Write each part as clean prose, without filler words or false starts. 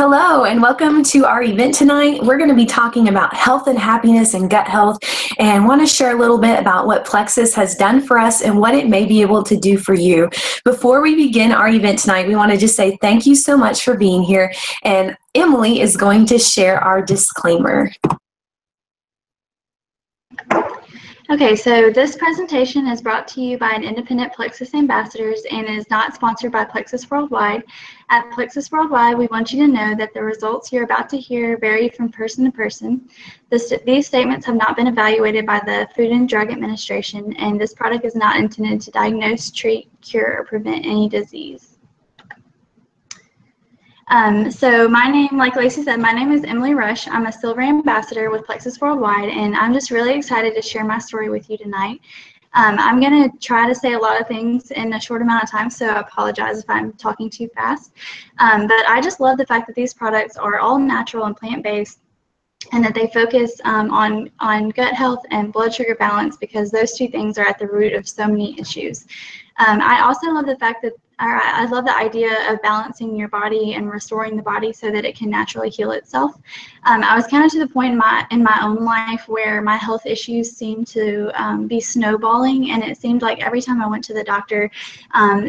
Hello, and welcome to our event tonight. We're going to be talking about health and happiness and gut health, and want to share a little bit about what Plexus has done for us and what it may be able to do for you. Before we begin our event tonight, we want to just say thank you so much for being here, and Emily is going to share our disclaimer. Okay, so this presentation is brought to you by an independent Plexus ambassadors and is not sponsored by Plexus Worldwide. At Plexus Worldwide, we want you to know that the results you're about to hear vary from person to person. These statements have not been evaluated by the Food and Drug Administration, and this product is not intended to diagnose, treat, cure, or prevent any disease. So my name, like Lacey said, my name is Emily Rush. I'm a Silver Ambassador with Plexus Worldwide, and I'm just really excited to share my story with you tonight. I'm going to try to say a lot of things in a short amount of time, so I apologize if I'm talking too fast. But I just love the fact that these products are all natural and plant-based, and that they focus on gut health and blood sugar balance, because those two things are at the root of so many issues. I also love the fact that I love the idea of balancing your body and restoring the body so that it can naturally heal itself. I was kind of to the point in my own life where my health issues seemed to be snowballing, and it seemed like every time I went to the doctor,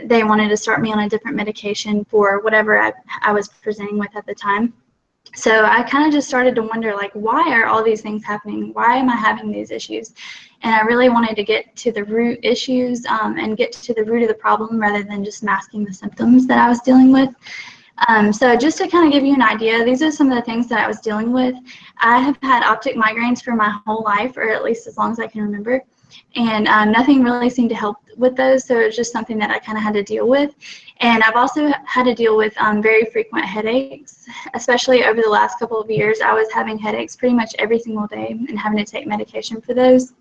they wanted to start me on a different medication for whatever I was presenting with at the time. So I kind of just started to wonder, like, why are all these things happening? Why am I having these issues? And I really wanted to get to the root issues and get to the root of the problem rather than just masking the symptoms that I was dealing with. So just to kind of give you an idea, these are some of the things that I was dealing with. I have had optic migraines for my whole life, or at least as long as I can remember. And nothing really seemed to help with those, so it was just something that I kind of had to deal with. And I've also had to deal with very frequent headaches, especially over the last couple of years. I was having headaches pretty much every single day and having to take medication for those.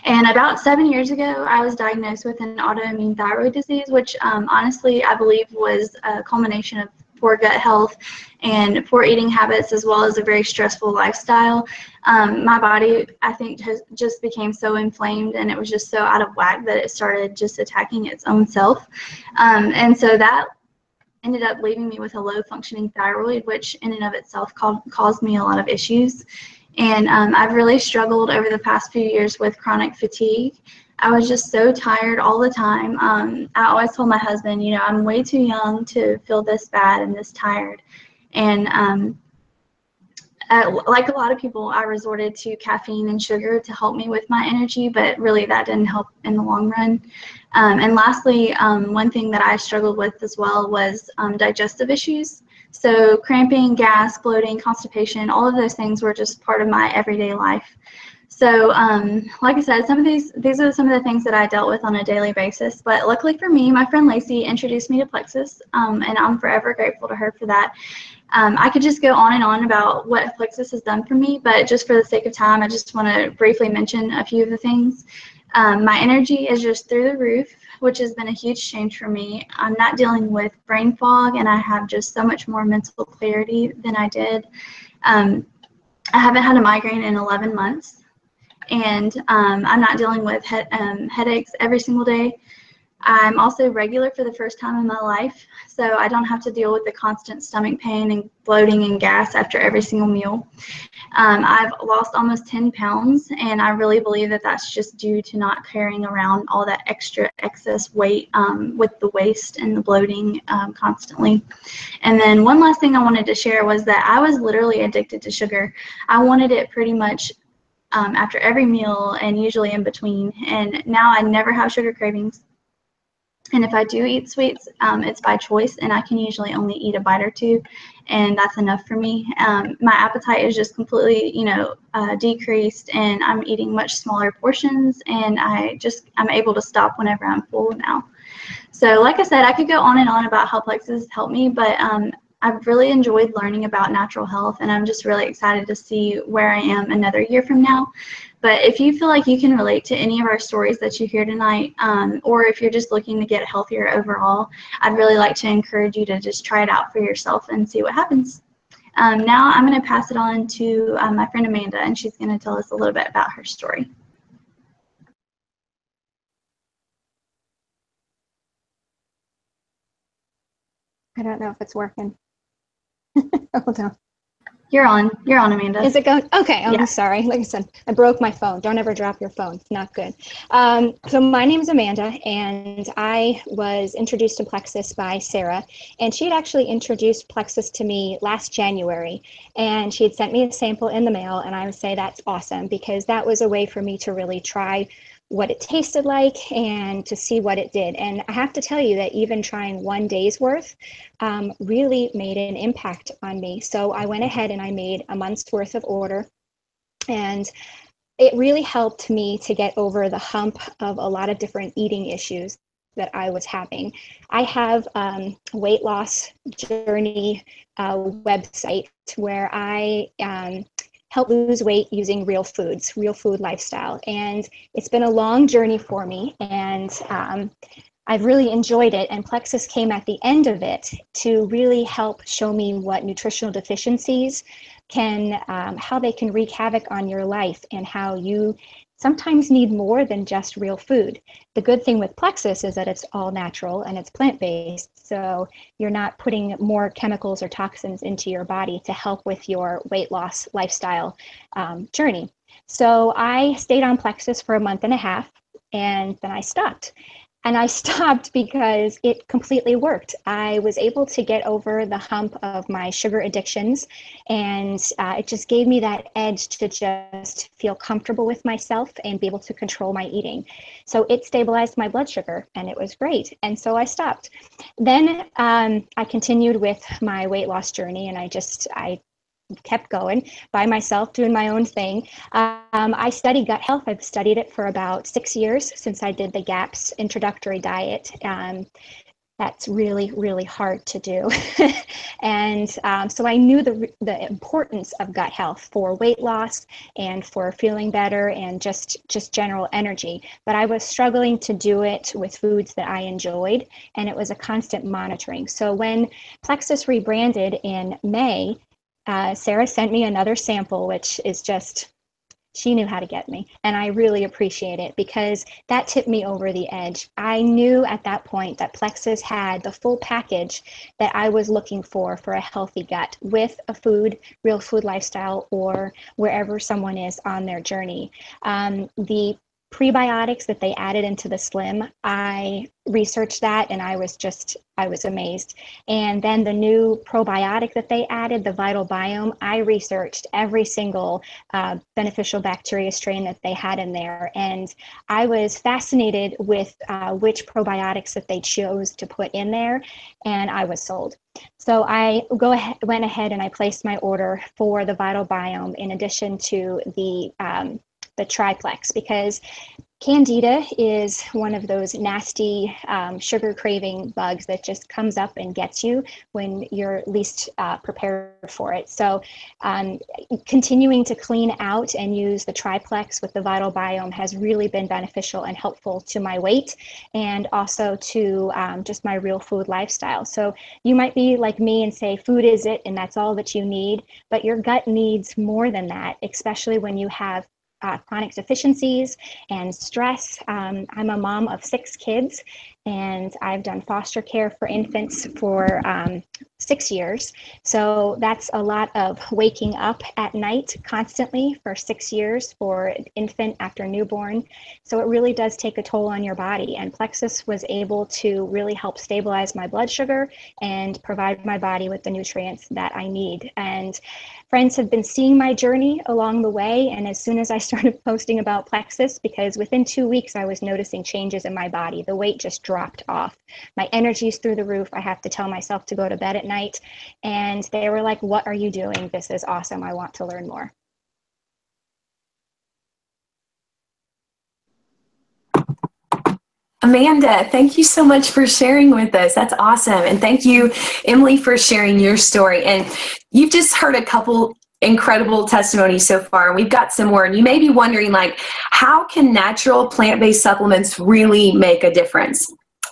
And about 7 years ago, I was diagnosed with an autoimmune thyroid disease, which honestly I believe was a culmination of poor gut health and poor eating habits, as well as a very stressful lifestyle. My body, I think, just became so inflamed, and it was just so out of whack that it started just attacking its own self. And so that ended up leaving me with a low functioning thyroid, which in and of itself caused me a lot of issues. And I've really struggled over the past few years with chronic fatigue. I was just so tired all the time. I always told my husband, you know, I'm way too young to feel this bad and this tired. And like a lot of people, I resorted to caffeine and sugar to help me with my energy, but really that didn't help in the long run. And lastly, one thing that I struggled with as well was digestive issues. So cramping, gas, bloating, constipation, all of those things were just part of my everyday life. So like I said, these are some of the things that I dealt with on a daily basis. But luckily for me, my friend Lacey introduced me to Plexus, and I'm forever grateful to her for that. I could just go on and on about what Plexus has done for me, but just for the sake of time, I just want to briefly mention a few of the things. My energy is just through the roof, which has been a huge change for me. I'm not dealing with brain fog, and I have just so much more mental clarity than I did. I haven't had a migraine in 11 months, and I'm not dealing with headaches every single day. I'm also regular for the first time in my life, so I don't have to deal with the constant stomach pain and bloating and gas after every single meal. I've lost almost 10 pounds, and I really believe that that's just due to not carrying around all that extra excess weight with the waist and the bloating constantly. And then one last thing I wanted to share was that I was literally addicted to sugar. I wanted it pretty much after every meal and usually in between, and now I never have sugar cravings. And if I do eat sweets, it's by choice, and I can usually only eat a bite or two, and that's enough for me. My appetite is just completely, decreased, and I'm eating much smaller portions, and I'm able to stop whenever I'm full now. So like I said, I could go on and on about how Plexus has helped me, but I've really enjoyed learning about natural health, and I'm just really excited to see where I am another year from now. But if you feel like you can relate to any of our stories that you hear tonight, or if you're just looking to get healthier overall, I'd really like to encourage you to just try it out for yourself and see what happens. Now I'm going to pass it on to my friend Amanda, and she's going to tell us a little bit about her story. I don't know if it's working. Hold on. You're on, Amanda. Is it going? Okay, Yeah. I'm sorry. Like I said, I broke my phone. Don't ever drop your phone. It's not good. So my name is Amanda, and I was introduced to Plexus by Sarah. And she had actually introduced Plexus to me last January. And she had sent me a sample in the mail, and I would say that's awesome, because that was a way for me to really try what it tasted like and to see what it did. And I have to tell you that even trying 1 day's worth really made an impact on me. So I went ahead and I made a month's worth of order, and it really helped me to get over the hump of a lot of different eating issues that I was having. I have a weight loss journey website where I help lose weight using real foods, real food lifestyle. And it's been a long journey for me, and I've really enjoyed it. And Plexus came at the end of it to really help show me what nutritional deficiencies can, how they can wreak havoc on your life, and how you sometimes need more than just real food. The good thing with Plexus is that it's all natural and it's plant-based, so you're not putting more chemicals or toxins into your body to help with your weight loss lifestyle journey. So I stayed on Plexus for a month and a half, and then I stopped. And I stopped because it completely worked. I was able to get over the hump of my sugar addictions, and it just gave me that edge to just feel comfortable with myself and be able to control my eating. So it stabilized my blood sugar, and it was great. And so I stopped. Then I continued with my weight loss journey, and I kept going by myself, doing my own thing. I study gut health. I've studied it for about 6 years since I did the GAPS introductory diet. That's really, really hard to do. And so I knew the importance of gut health for weight loss and for feeling better and just general energy. But I was struggling to do it with foods that I enjoyed, and it was a constant monitoring. So when Plexus rebranded in May, Sarah sent me another sample, which is just, she knew how to get me. And I really appreciate it, because that tipped me over the edge. I knew at that point that Plexus had the full package that I was looking for a healthy gut, with a real food lifestyle, or wherever someone is on their journey. The prebiotics that they added into the Slim, I researched that, and I was amazed. And then the new probiotic that they added, the Vital Biome, I researched every single beneficial bacteria strain that they had in there. And I was fascinated with which probiotics that they chose to put in there, and I was sold. So I went ahead and I placed my order for the Vital Biome, in addition to the triplex, because Candida is one of those nasty sugar craving bugs that just comes up and gets you when you're least prepared for it. So continuing to clean out and use the triplex with the Vital Biome has really been beneficial and helpful to my weight, and also to just my real food lifestyle. So you might be like me and say food is it, and that's all that you need, but your gut needs more than that, especially when you have chronic deficiencies and stress. I'm a mom of 6 kids, and I've done foster care for infants for 6 years. So that's a lot of waking up at night constantly for 6 years for an infant after newborn. So it really does take a toll on your body. And Plexus was able to really help stabilize my blood sugar and provide my body with the nutrients that I need. And friends have been seeing my journey along the way. And as soon as I started posting about Plexus, because within 2 weeks I was noticing changes in my body, the weight just dropped off. My energy's through the roof. I have to tell myself to go to bed at night. And they were like, "What are you doing? This is awesome. I want to learn more." Amanda, thank you so much for sharing with us. That's awesome. And thank you, Emily, for sharing your story. And you've just heard a couple incredible testimonies so far, and we've got some more. And you may be wondering, like, how can natural plant-based supplements really make a difference?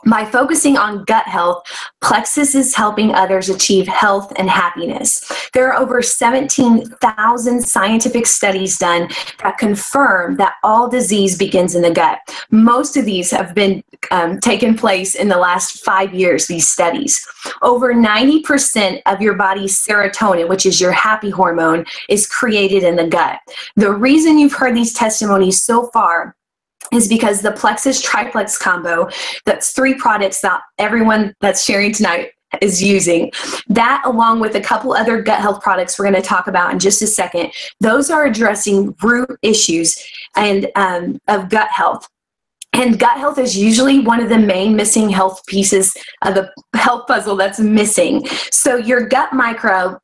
By focusing on gut health, Plexus is helping others achieve health and happiness. There are over 17,000 scientific studies done that confirm that all disease begins in the gut. Most of these have been taken place in the last 5 years, these studies. Over 90% of your body's serotonin, which is your happy hormone, is created in the gut. The reason you've heard these testimonies so far is because the Plexus Triplex combo, that's 3 products that everyone that's sharing tonight is using. That, along with a couple other gut health products we're going to talk about in just a second, those are addressing root issues and of gut health. And gut health is usually one of the main missing health pieces of the health puzzle that's missing. So your gut microbes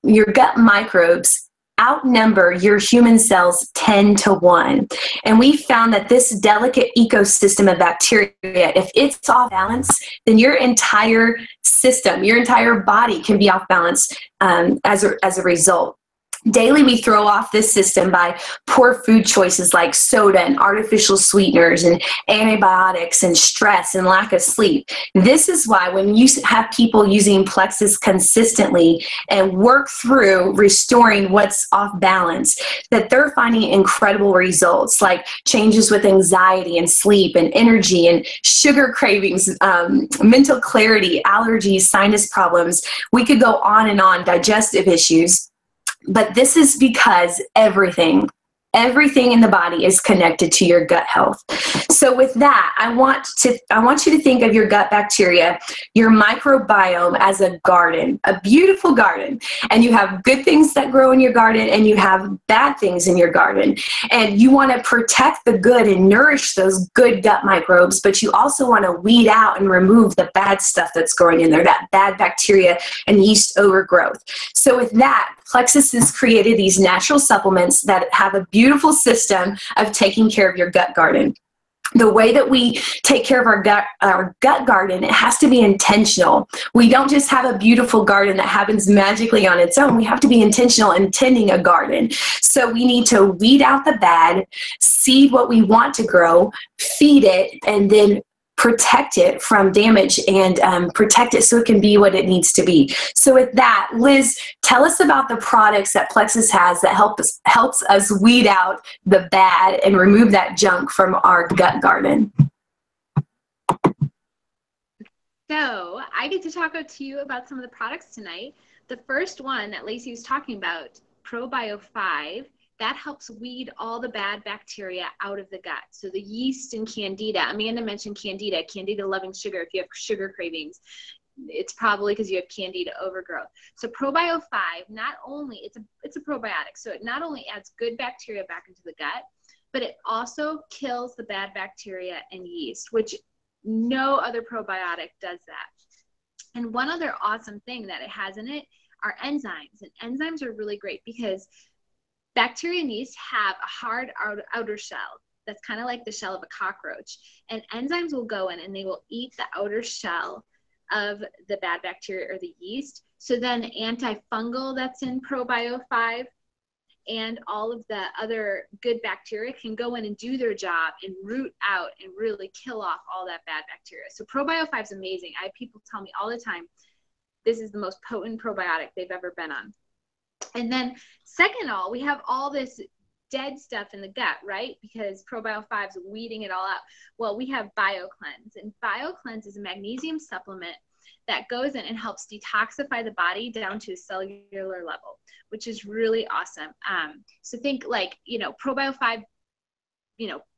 outnumber your human cells 10-1. And we found that this delicate ecosystem of bacteria, if it's off balance, then your entire system, your entire body can be off balance as a result. Daily, we throw off this system by poor food choices like soda and artificial sweeteners and antibiotics and stress and lack of sleep. This is why when you have people using Plexus consistently and work through restoring what's off balance, that they're finding incredible results like changes with anxiety and sleep and energy and sugar cravings, mental clarity, allergies, sinus problems. We could go on and on, digestive issues. But this is because everything in the body is connected to your gut health. So with that, I want you to think of your gut bacteria, your microbiome, as a garden, a beautiful garden. And you have good things that grow in your garden and you have bad things in your garden. And you want to protect the good and nourish those good gut microbes, but you also want to weed out and remove the bad stuff that's growing in there, that bad bacteria and yeast overgrowth. So with that, Plexus has created these natural supplements that have a beautiful system of taking care of your gut garden. The way that we take care of our gut garden, it has to be intentional. We don't just have a beautiful garden that happens magically on its own. We have to be intentional in tending a garden. So we need to weed out the bad, seed what we want to grow, feed it, and then protect it from damage and protect it so it can be what it needs to be. So with that, Liz, tell us about the products that Plexus has that helps us weed out the bad and remove that junk from our gut garden. So I get to talk to you about some of the products tonight. The first one that Lacey was talking about, ProBio 5, that helps weed all the bad bacteria out of the gut. So the yeast and candida, Amanda mentioned candida loving sugar. If you have sugar cravings, it's probably because you have candida overgrowth. So ProBio 5, not only, it's a probiotic, so it not only adds good bacteria back into the gut, but it also kills the bad bacteria and yeast, which no other probiotic does that. And one other awesome thing that it has in it are enzymes. And enzymes are really great because bacteria and yeast have a hard outer shell that's kind of like the shell of a cockroach. And enzymes will go in and they will eat the outer shell of the bad bacteria or the yeast. So then antifungal that's in ProBio 5 and all of the other good bacteria can go in and do their job and root out and really kill off all that bad bacteria. So ProBio 5 is amazing. I have people tell me all the time, this is the most potent probiotic they've ever been on. And then second of all, we have all this dead stuff in the gut, right? Because ProBio 5 is weeding it all out. Well, we have BioCleanse, and BioCleanse is a magnesium supplement that goes in and helps detoxify the body down to a cellular level, which is really awesome. So think like, ProBio 5,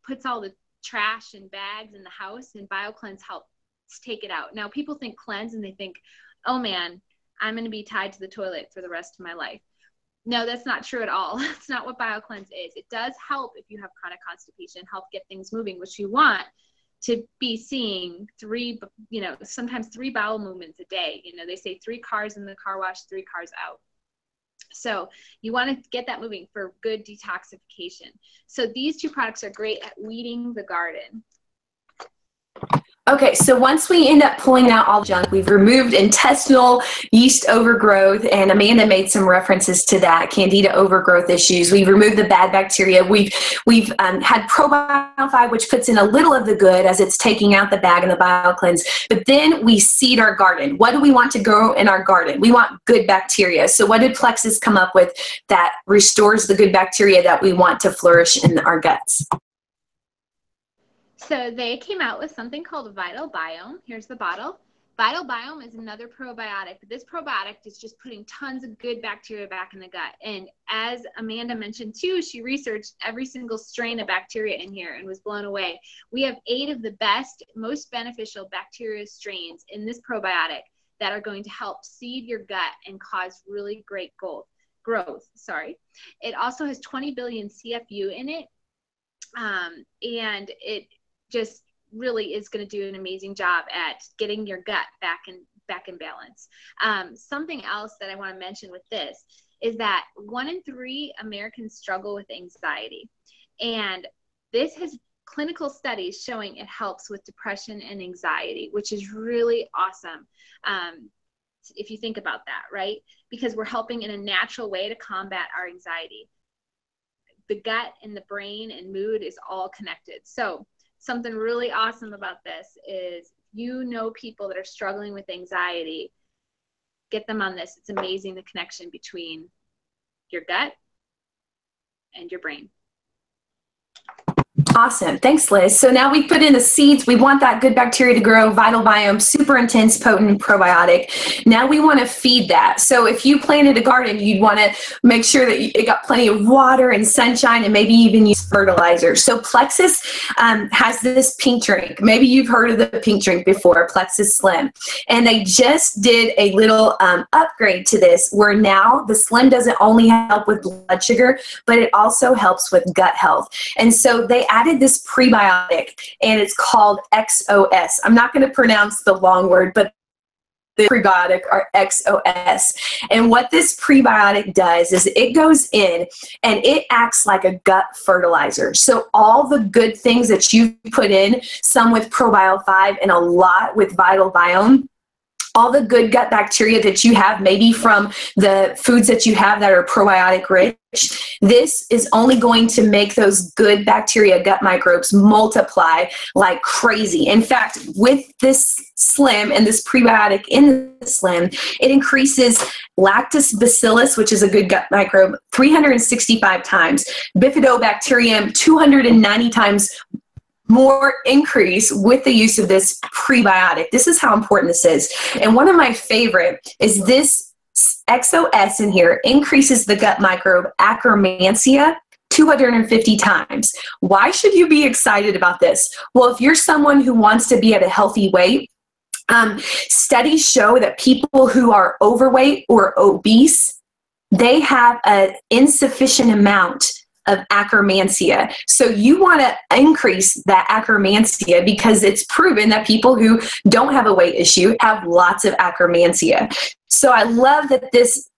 puts all the trash and bags in the house, and BioCleanse helps take it out. Now, people think cleanse and they think, oh man, I'm going to be tied to the toilet for the rest of my life. No, that's not true at all. That's not what BioCleanse is. It does help if you have chronic constipation, help get things moving, which you want to be seeing sometimes 3 bowel movements a day. They say 3 cars in the car wash, 3 cars out. So you want to get that moving for good detoxification. So these 2 products are great at weeding the garden. Okay, so once we end up pulling out all the junk, we've removed intestinal yeast overgrowth, and Amanda made some references to that, candida overgrowth issues. We've removed the bad bacteria. We've had Probio 5, which puts in a little of the good as it's taking out the bad and the BioCleanse. But then we seed our garden. What do we want to grow in our garden? We want good bacteria. So what did Plexus come up with that restores the good bacteria that we want to flourish in our guts? So they came out with something called Vital Biome. Here's the bottle. Vital Biome is another probiotic, but this probiotic is just putting tons of good bacteria back in the gut. And as Amanda mentioned too, she researched every single strain of bacteria in here and was blown away. We have 8 of the best, most beneficial bacteria strains in this probiotic that are going to help seed your gut and cause really great growth. It also has 20 billion CFU in it, and it just really is going to do an amazing job at getting your gut back in balance. Something else that I want to mention with this is that 1 in 3 Americans struggle with anxiety, and this has clinical studies showing it helps with depression and anxiety, which is really awesome. If you think about that, right? Because we're helping in a natural way to combat our anxiety. The gut and the brain and mood is all connected. So something really awesome about this is, you know, people that are struggling with anxiety, get them on this. It's amazing, the connection between your gut and your brain. Awesome. Thanks, Liz. So now we put in the seeds. We want that good bacteria to grow. Vital Biome, super intense, potent probiotic. Now we want to feed that. So if you planted a garden, you'd want to make sure that it got plenty of water and sunshine, and maybe even use fertilizer. So Plexus has this pink drink. Maybe you've heard of the pink drink before, Plexus Slim. And they just did a little upgrade to this, where now the Slim doesn't only help with blood sugar, but it also helps with gut health. And so they added this prebiotic, and it's called XOS. I'm not going to pronounce the long word, but the prebiotic are XOS. And what this prebiotic does is it goes in and it acts like a gut fertilizer. So all the good things that you put in, some with Probio 5 and a lot with Vital Biome, all the good gut bacteria that you have, maybe from the foods that you have that are probiotic rich, this is only going to make those good bacteria, gut microbes, multiply like crazy. In fact, with this Slim and this prebiotic in the Slim, it increases Lactobacillus, which is a good gut microbe, 365 times, Bifidobacterium 290 times more increase with the use of this prebiotic. This is how important this is. And one of my favorite is this XOS in here increases the gut microbe Akkermansia 250 times. Why should you be excited about this? Well, if you're someone who wants to be at a healthy weight, studies show that people who are overweight or obese, they have an insufficient amount of Akkermansia. So you want to increase that Akkermansia, because it's proven that people who don't have a weight issue have lots of Akkermansia. So I love that this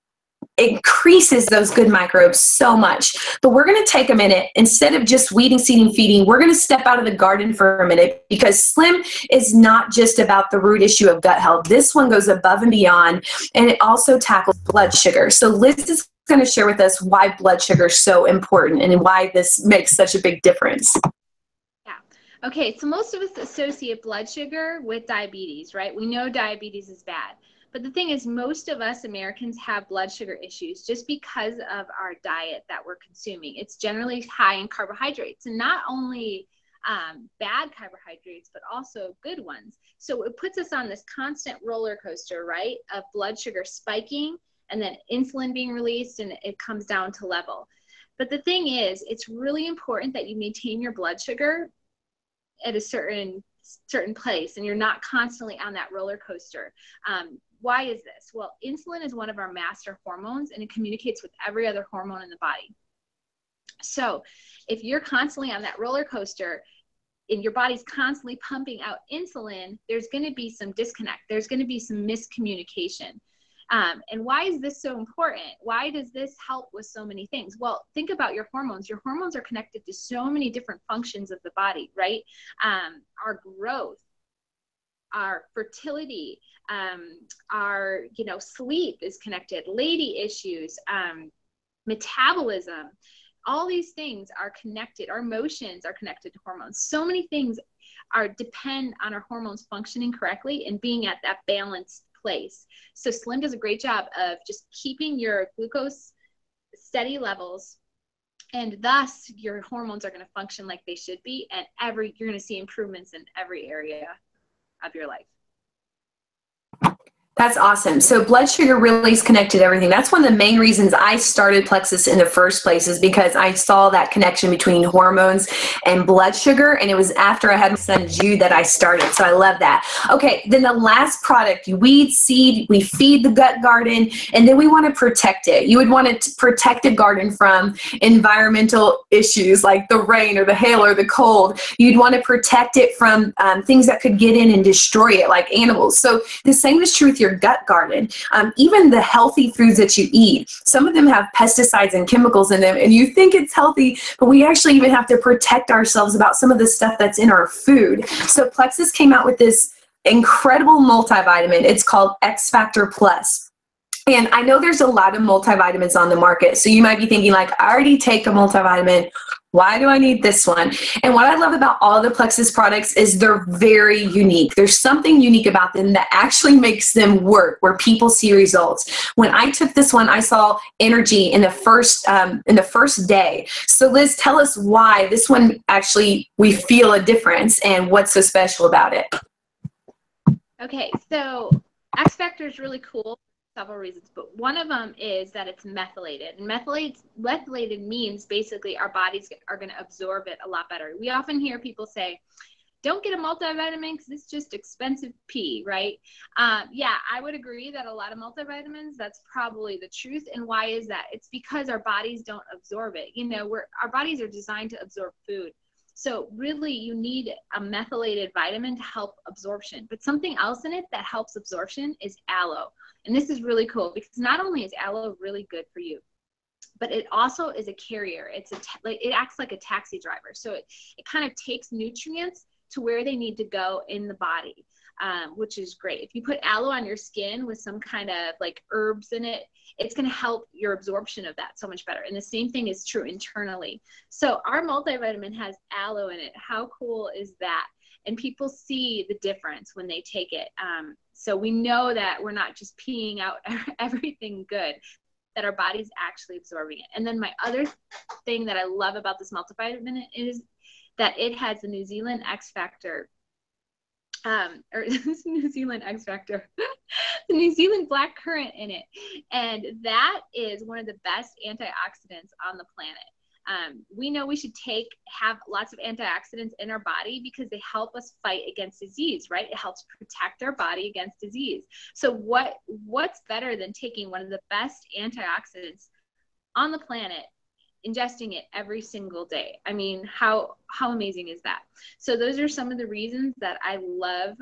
increases those good microbes so much. But we're going to take a minute, instead of just weeding, seeding, feeding, we're going to step out of the garden for a minute, because Slim is not just about the root issue of gut health. This one goes above and beyond, and it also tackles blood sugar. So Liz is going to share with us why blood sugar is so important and why this makes such a big difference. Yeah. Okay, so most of us associate blood sugar with diabetes, right? We know diabetes is bad. But the thing is, most of us Americans have blood sugar issues just because of our diet that we're consuming. It's generally high in carbohydrates, and not only bad carbohydrates, but also good ones. So it puts us on this constant roller coaster, right, of blood sugar spiking and then insulin being released, and it comes down to level. But the thing is, it's really important that you maintain your blood sugar at a certain place, and you're not constantly on that roller coaster. Why is this? Well, insulin is one of our master hormones, and it communicates with every other hormone in the body. So if you're constantly on that roller coaster and your body's constantly pumping out insulin, there's going to be some disconnect. There's going to be some miscommunication. And why is this so important? Why does this help with so many things? Well, think about your hormones. Your hormones are connected to so many different functions of the body, right? Our growth, our fertility, our, sleep is connected, lady issues, metabolism. All these things are connected. Our emotions are connected to hormones. So many things depend on our hormones functioning correctly and being at that balanced place. So Slim does a great job of just keeping your glucose steady levels, and thus your hormones are going to function like they should be, and you're going to see improvements in every area of your life. That's awesome. So blood sugar really is connected to everything. That's one of the main reasons I started Plexus in the first place, is because I saw that connection between hormones and blood sugar. And it was after I had my son Jude that I started. So I love that. Okay, then the last product, you weed, seed, we feed the gut garden, and then we want to protect it. You would want to protect a garden from environmental issues like the rain or the hail or the cold. You'd want to protect it from things that could get in and destroy it, like animals. So the same is true with your gut garden. Even the healthy foods that you eat, some of them have pesticides and chemicals in them, and you think it's healthy, but we actually even have to protect ourselves about some of the stuff that's in our food. So Plexus came out with this incredible multivitamin. It's called X Factor Plus. And I know there's a lot of multivitamins on the market. So you might be thinking like, I already take a multivitamin. Why do I need this one? And what I love about all the Plexus products is they're very unique. There's something unique about them that actually makes them work, where people see results. When I took this one, I saw energy in the first day. So Liz, tell us why this one actually we feel a difference and what's so special about it. Okay, so X Factor is really cool. Several reasons, but one of them is that it's methylated. And methylated means basically our bodies are going to absorb it a lot better. We often hear people say, don't get a multivitamin because it's just expensive pee, right? Yeah, I would agree that a lot of multivitamins, that's probably the truth. And why is that? It's because our bodies don't absorb it. Our bodies are designed to absorb food. So really you need a methylated vitamin to help absorption. But something else in it that helps absorption is aloe. And this is really cool because not only is aloe really good for you, but it also is a carrier. It acts like a taxi driver. So it kind of takes nutrients to where they need to go in the body, which is great. If you put aloe on your skin with some kind of like herbs in it, it's going to help your absorption of that so much better. And the same thing is true internally. So our multivitamin has aloe in it. How cool is that? And people see the difference when they take it. So we know that we're not just peeing out everything good, that our body's actually absorbing it. And then my other thing that I love about this multivitamin is that it has the New Zealand X Factor, the New Zealand black currant in it. And that is one of the best antioxidants on the planet. We know we should have lots of antioxidants in our body because they help us fight against disease, right? It helps protect our body against disease. So what's better than taking one of the best antioxidants on the planet, ingesting it every single day? I mean, how amazing is that? So those are some of the reasons that I love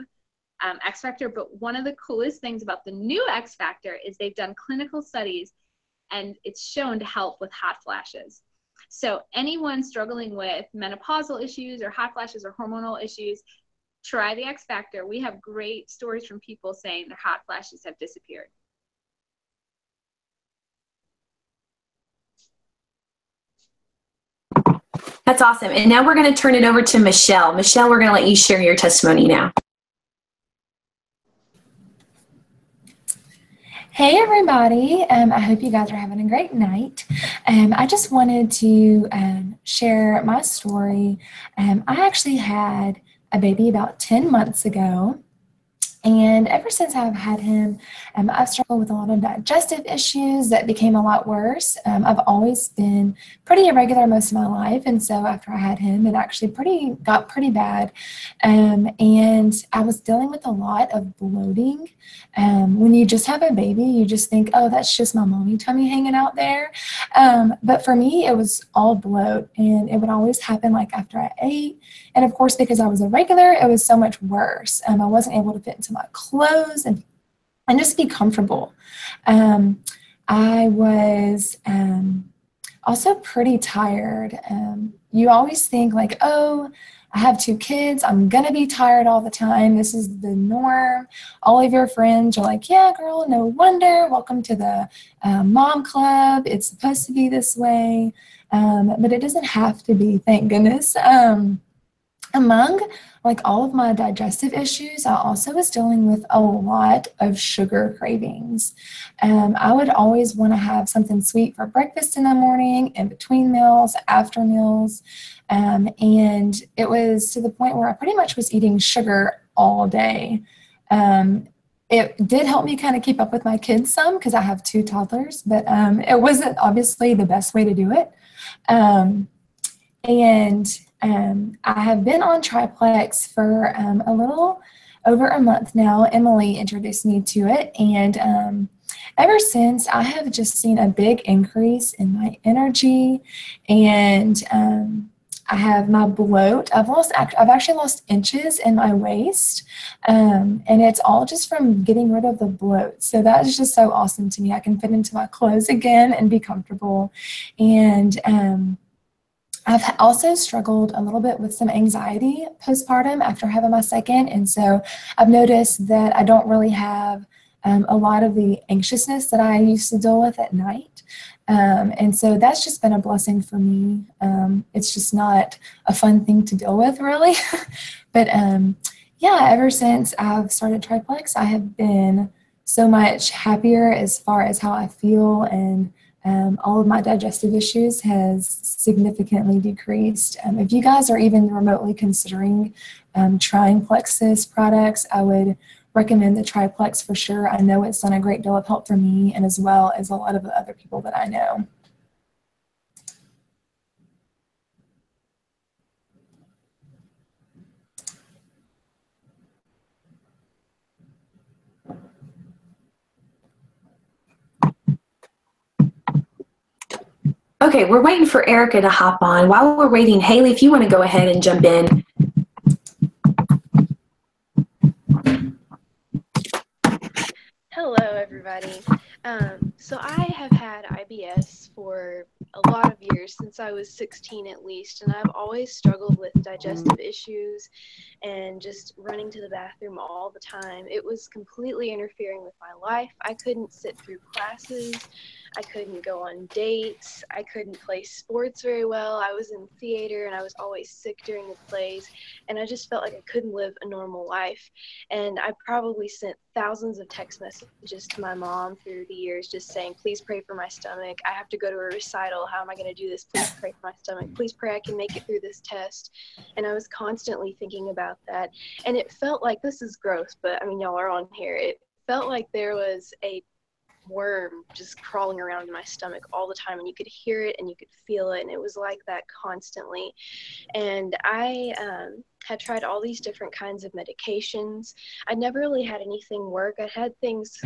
X Factor. But one of the coolest things about the new X Factor is they've done clinical studies and it's shown to help with hot flashes. So anyone struggling with menopausal issues or hot flashes or hormonal issues, try the X Factor. We have great stories from people saying their hot flashes have disappeared. That's awesome. And now we're going to turn it over to Michelle. Michelle, we're going to let you share your testimony now. Hey everybody, I hope you guys are having a great night. I just wanted to share my story. I actually had a baby about 10 months ago. And ever since I've had him, I've struggled with a lot of digestive issues that became a lot worse. I've always been pretty irregular most of my life. And so after I had him, it actually got pretty bad. And I was dealing with a lot of bloating. When you just have a baby, you just think, oh, that's just my mommy tummy hanging out there. But for me, it was all bloat. And it would always happen like after I ate. And of course, because I was irregular, it was so much worse. I wasn't able to fit into my clothes and just be comfortable. I was also pretty tired. you always think like, oh, I have 2 kids. I'm going to be tired all the time. This is the norm. All of your friends are like, yeah, girl, no wonder. Welcome to the mom club. It's supposed to be this way. But it doesn't have to be, thank goodness. Among like all of my digestive issues, I also was dealing with a lot of sugar cravings. I would always want to have something sweet for breakfast in the morning, in between meals, after meals. And it was to the point where I pretty much was eating sugar all day. It did help me kind of keep up with my kids some because I have 2 toddlers, but it wasn't obviously the best way to do it. I have been on Triplex for a little over a month now. Emily introduced me to it, and ever since, I have just seen a big increase in my energy, and I have my bloat. I've actually lost inches in my waist, and it's all just from getting rid of the bloat. So that is just so awesome to me. I can fit into my clothes again and be comfortable, and I've also struggled a little bit with some anxiety postpartum after having my second, and so I've noticed that I don't really have a lot of the anxiousness that I used to deal with at night, and so that's just been a blessing for me. It's just not a fun thing to deal with, really, but yeah, ever since I've started Triplex, I have been so much happier as far as how I feel, and all of my digestive issues has significantly decreased. If you guys are even remotely considering trying Plexus products, I would recommend the Triplex for sure. I know it's done a great deal of help for me and as well as a lot of the other people that I know. Okay, we're waiting for Erica to hop on. While we're waiting, Haley, if you want to go ahead and jump in. Hello, everybody. So I have had IBS for a lot of years, since I was 16 at least, and I've always struggled with digestive issues and just running to the bathroom all the time. It was completely interfering with my life. I couldn't sit through classes. I couldn't go on dates. I couldn't play sports very well. I was in theater and I was always sick during the plays, and I just felt like I couldn't live a normal life. And I probably sent thousands of text messages to my mom through the years just saying, please pray for my stomach. I have to go to a recital. How am I going to do this? Please pray for my stomach. Please pray I can make it through this test. And I was constantly thinking about that. And it felt like, this is gross, but I mean, y'all are on here. It felt like there was a worm just crawling around in my stomach all the time, and you could hear it and you could feel it, and it was like that constantly. And I had tried all these different kinds of medications. I never really had anything work. I had things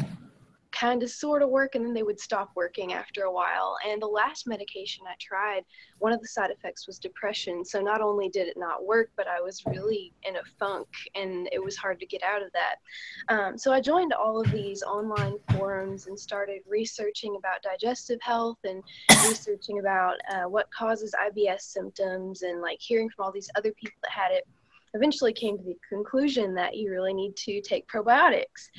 kind of sort of work, and then they would stop working after a while. And the last medication I tried, one of the side effects was depression. So not only did it not work, but I was really in a funk, and it was hard to get out of that. So I joined all of these online forums and started researching about digestive health and researching about what causes IBS symptoms, and like hearing from all these other people that had it. Eventually came to the conclusion that you really need to take probiotics.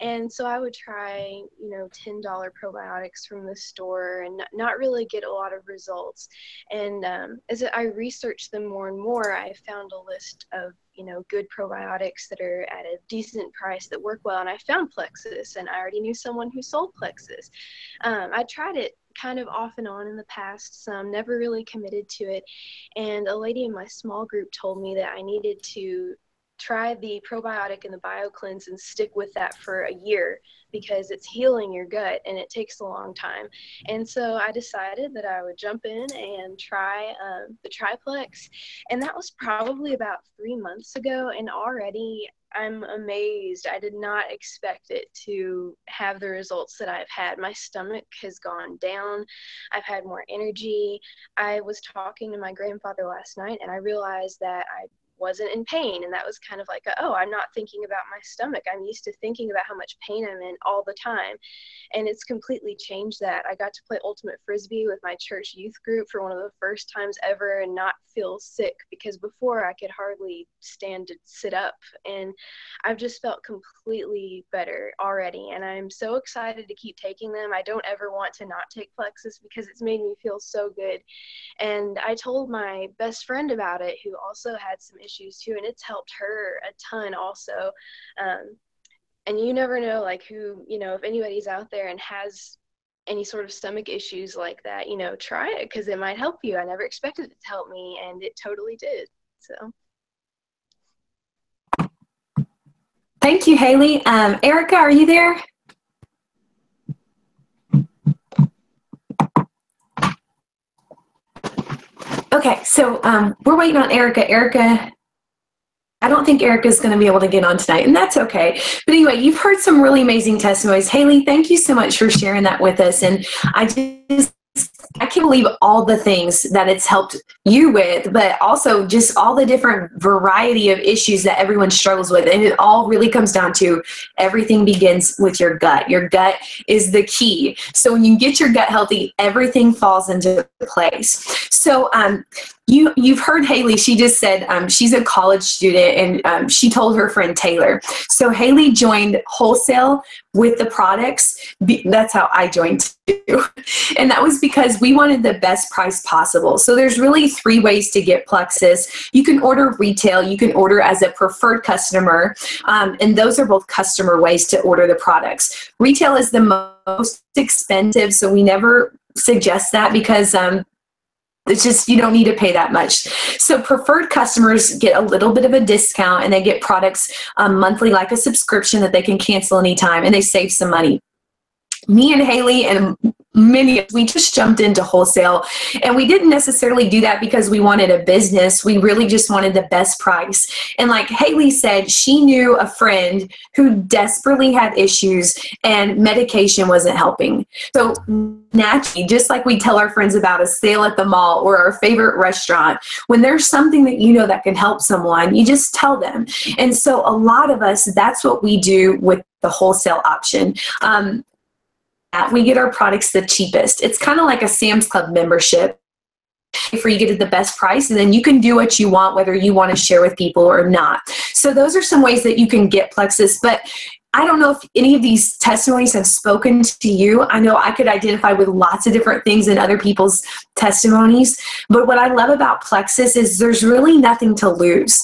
And so I would try, $10 probiotics from the store and not really get a lot of results. And as I researched them more and more, I found a list of good probiotics that are at a decent price that work well. And I found Plexus, and I already knew someone who sold Plexus. I tried it kind of off and on in the past, some never really committed to it. And a lady in my small group told me that I needed to try the probiotic and the BioCleanse and stick with that for a year, because it's healing your gut and it takes a long time. And so I decided that I would jump in and try the Triplex. And that was probably about 3 months ago. And already I'm amazed. I did not expect it to have the results that I've had. My stomach has gone down. I've had more energy. I was talking to my grandfather last night, and I realized that I wasn't in pain. And that was kind of like, oh, I'm not thinking about my stomach. I'm used to thinking about how much pain I'm in all the time. And it's completely changed that. I got to play ultimate frisbee with my church youth group for one of the first times ever and not feel sick, because before I could hardly stand to sit up. And I've just felt completely better already. And I'm so excited to keep taking them. I don't ever want to not take Plexus because it's made me feel so good. And I told my best friend about it, who also had some issues too, and it's helped her a ton also. And you never know, like, who, you know, if anybody's out there and has any sort of stomach issues like that, you know, try it because it might help you. I never expected it to help me, and it totally did. So. Thank you, Haley. Erica, are you there? Okay, so we're waiting on Erica. Erica, I don't think Erica's going to be able to get on tonight, and that's okay. But anyway, you've heard some really amazing testimonies. Haley, thank you so much for sharing that with us. And I can't believe all the things that it's helped you with, but also just all the different variety of issues that everyone struggles with. And it all really comes down to everything begins with your gut. Your gut is the key. So when you get your gut healthy, everything falls into place. So you've heard Haley, she just said she's a college student, and she told her friend Taylor. So Haley joined wholesale with the products. That's how I joined too. And that was because we wanted the best price possible. So there's really 3 ways to get Plexus. You can order retail, you can order as a preferred customer, and those are both customer ways to order the products. Retail is the most expensive, so we never suggest that because it's just, you don't need to pay that much. So preferred customers get a little bit of a discount, and they get products monthly, like a subscription that they can cancel anytime, and they save some money. Me and Haley and we just jumped into wholesale, and we didn't necessarily do that because we wanted a business. We really just wanted the best price. And like Haley said, she knew a friend who desperately had issues and medication wasn't helping. So naturally, just like we tell our friends about a sale at the mall or our favorite restaurant, when there's something that you know that can help someone, you just tell them. And so a lot of us, that's what we do with the wholesale option. We get our products the cheapest. It's kind of like a Sam's Club membership where you get it the best price, and then you can do what you want, whether you want to share with people or not. So those are some ways that you can get Plexus. But I don't know if any of these testimonies have spoken to you. I know I could identify with lots of different things in other people's testimonies, but what I love about Plexus is there's really nothing to lose.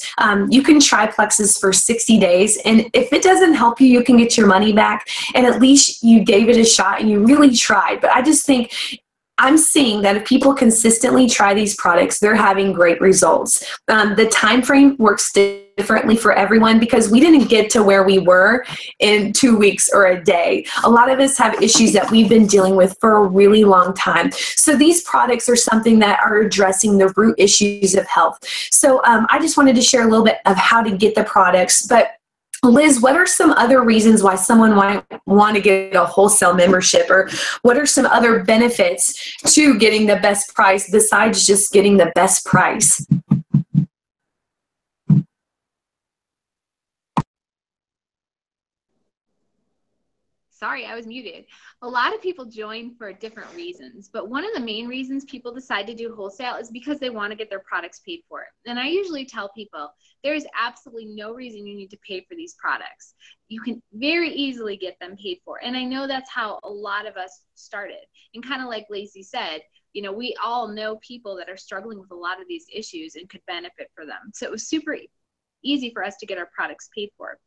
You can try Plexus for 60 days, and if it doesn't help you, you can get your money back, and at least you gave it a shot and you really tried. But I just think I'm seeing that if people consistently try these products, they're having great results. The time frame works differently for everyone because we didn't get to where we were in 2 weeks or a day. A lot of us have issues that we've been dealing with for a really long time. So these products are something that are addressing the root issues of health. So I just wanted to share a little bit of how to get the products. But Liz, what are some other reasons why someone might want to get a wholesale membership, or what are some other benefits to getting the best price besides just getting the best price? Sorry, I was muted. A lot of people join for different reasons, but one of the main reasons people decide to do wholesale is because they want to get their products paid for. And I usually tell people there's absolutely no reason you need to pay for these products. You can very easily get them paid for. And I know that's how a lot of us started. And kind of like Lacey said, you know, we all know people that are struggling with a lot of these issues and could benefit for them. So it was super easy for us to get our products paid for.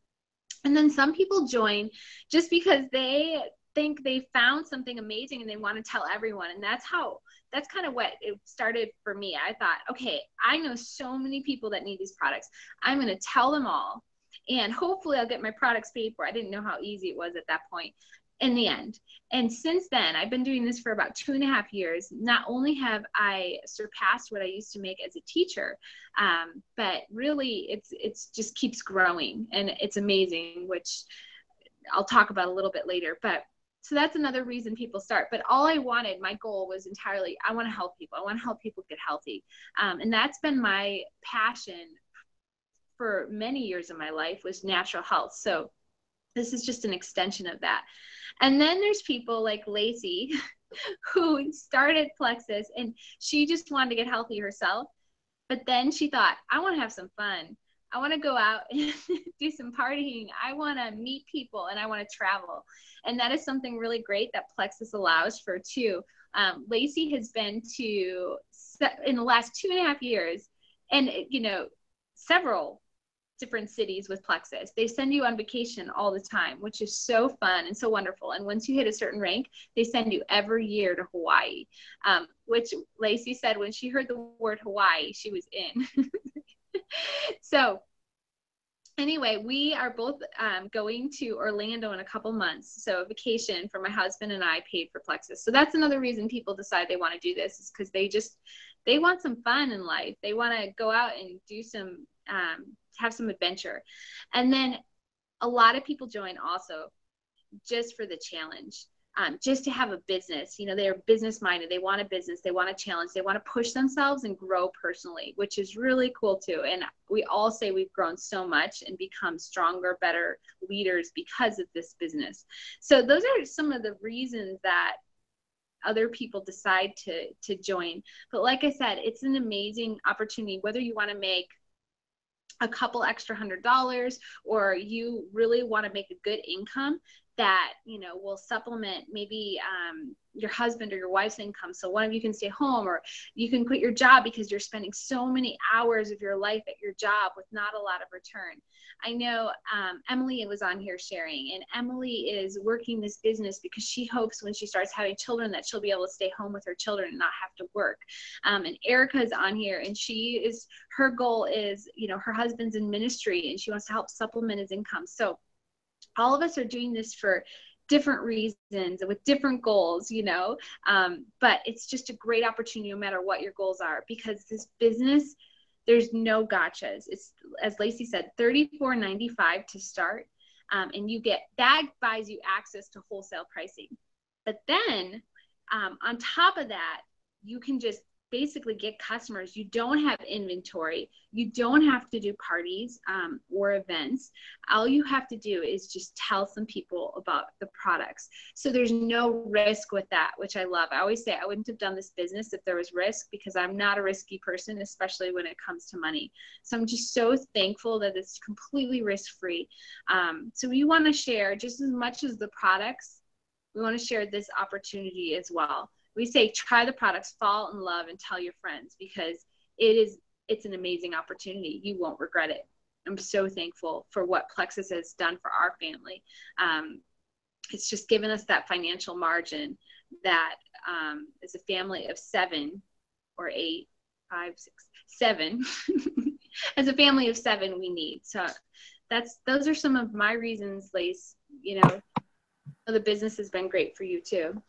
And then some people join just because they think they found something amazing and they want to tell everyone. And that's kind of what it started for me. I thought, okay, I know so many people that need these products. I'm going to tell them all, and hopefully I'll get my products paid for. I didn't know how easy it was at that point in the end. And since then, I've been doing this for about 2.5 years. Not only have I surpassed what I used to make as a teacher, but really it's just keeps growing, and it's amazing, which I'll talk about a little bit later. But so that's another reason people start. But all I wanted, my goal was entirely, I want to help people. I want to help people get healthy. And that's been my passion for many years of my life was natural health. So this is just an extension of that. And then there's people like Lacey who started Plexus, and she just wanted to get healthy herself. But then she thought, I want to have some fun. I want to go out and do some partying. I want to meet people, and I want to travel. And that is something really great that Plexus allows for too. Lacey has been to, in the last 2.5 years, and several different cities with Plexus. They send you on vacation all the time, which is so fun and so wonderful. And once you hit a certain rank, they send you every year to Hawaii, which Lacey said when she heard the word Hawaii, she was in. So anyway, we are both going to Orlando in a couple months. So a vacation for my husband and I paid for Plexus. So that's another reason people decide they want to do this, is because they want some fun in life. They want to go out and do some, have some adventure. And then a lot of people join also just for the challenge, just to have a business. They're business minded. They want a business. They want a challenge. They want to push themselves and grow personally, which is really cool too. And we all say we've grown so much and become stronger, better leaders because of this business. So those are some of the reasons that other people decide to join. But like I said, it's an amazing opportunity, whether you want to make a couple extra $100 or you really want to make a good income that will supplement maybe your husband or your wife's income, so one of you can stay home, or you can quit your job because you're spending so many hours of your life at your job with not a lot of return. I know Emily was on here sharing, and Emily is working this business because she hopes when she starts having children that she'll be able to stay home with her children and not have to work. And Erica is on here, and her goal is, her husband's in ministry and she wants to help supplement his income. So all of us are doing this for different reasons and with different goals, but it's just a great opportunity no matter what your goals are, because this business, there's no gotchas. It's, as Lacey said, $34.95 to start. And that buys you access to wholesale pricing. But then on top of that, you can just basically get customers. You don't have inventory. You don't have to do parties or events. All you have to do is just tell some people about the products. So there's no risk with that, which I love. I always say I wouldn't have done this business if there was risk, because I'm not a risky person, especially when it comes to money. So I'm just so thankful that it's completely risk-free. So we want to share just as much as the products. We want to share this opportunity as well. We say, try the products, fall in love, and tell your friends, because it's an amazing opportunity. You won't regret it. I'm so thankful for what Plexus has done for our family. It's just given us that financial margin that as a family of 7 or 8, 5, 6, 7, as a family of 7 we need. So those are some of my reasons, Lace. The business has been great for you too.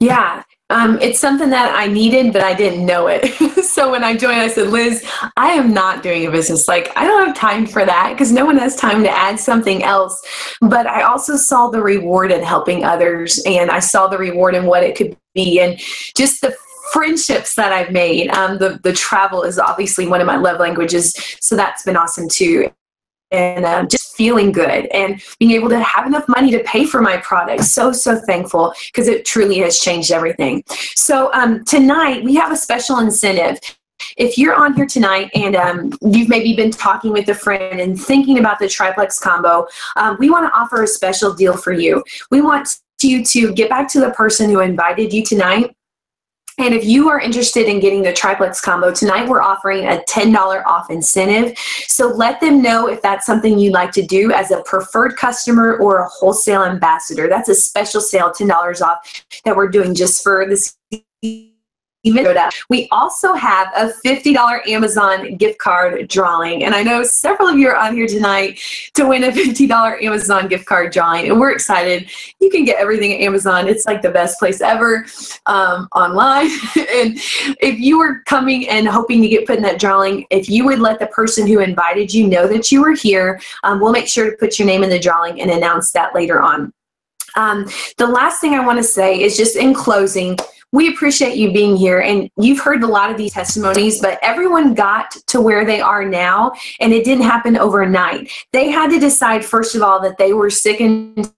Yeah, it's something that I needed, but I didn't know it. So when I joined, I said, Liz, I am not doing a business. I don't have time for that, because no one has time to add something else. But I also saw the reward in helping others, and I saw the reward in what it could be, and just the friendships that I've made. The travel is obviously one of my love languages, so that's been awesome too. And just feeling good and being able to have enough money to pay for my products. So thankful, because it truly has changed everything. So tonight we have a special incentive. If you're on here tonight and you've maybe been talking with a friend and thinking about the Triplex combo, we want to offer a special deal for you. We want you to get back to the person who invited you tonight. And if you are interested in getting the Triplex combo, tonight we're offering a $10 off incentive. So let them know if that's something you'd like to do as a preferred customer or a wholesale ambassador. That's a special sale, $10 off, that we're doing just for this event. We also have a $50 Amazon gift card drawing, and I know several of you are on here tonight to win a $50 Amazon gift card drawing, and we're excited. You can get everything at Amazon. It's like the best place ever online. And if you were coming and hoping to get put in that drawing, if you would let the person who invited you know that you were here, we'll make sure to put your name in the drawing and announce that later on. The last thing I want to say is, just in closing, we appreciate you being here. And you've heard a lot of these testimonies, but everyone got to where they are now, and it didn't happen overnight. They had to decide, first of all, that they were sick and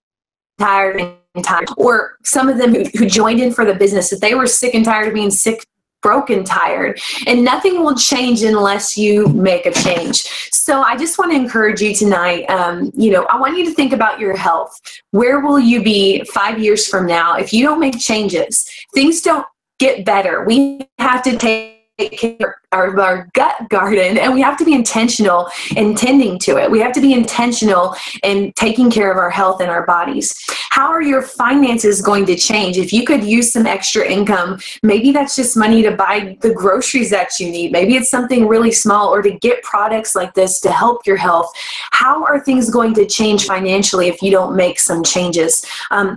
tired and tired, or some of them who joined in for the business, that they were sick and tired of being sick, broken, tired, and nothing will change unless you make a change. So I just want to encourage you tonight. I want you to think about your health. Where will you be 5 years from now if you don't make changes? Things don't get better. We have to take care of our gut garden, and we have to be intentional in tending to it. We have to be intentional in taking care of our health and our bodies. How are your finances going to change? If you could use some extra income, maybe that's just money to buy the groceries that you need. Maybe it's something really small, or to get products like this to help your health. How are things going to change financially if you don't make some changes?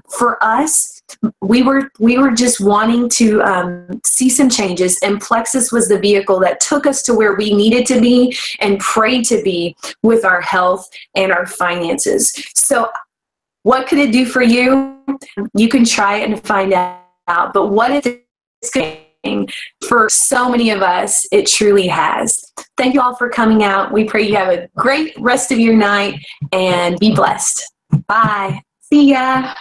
For us, we were just wanting to see some changes, and Plexus was the vehicle that took us to where we needed to be and prayed to be with our health and our finances. So what could it do for you? You can try it and find out. But what it's going for so many of us, it truly has. Thank you all for coming out. We pray you have a great rest of your night and be blessed. Bye. See ya.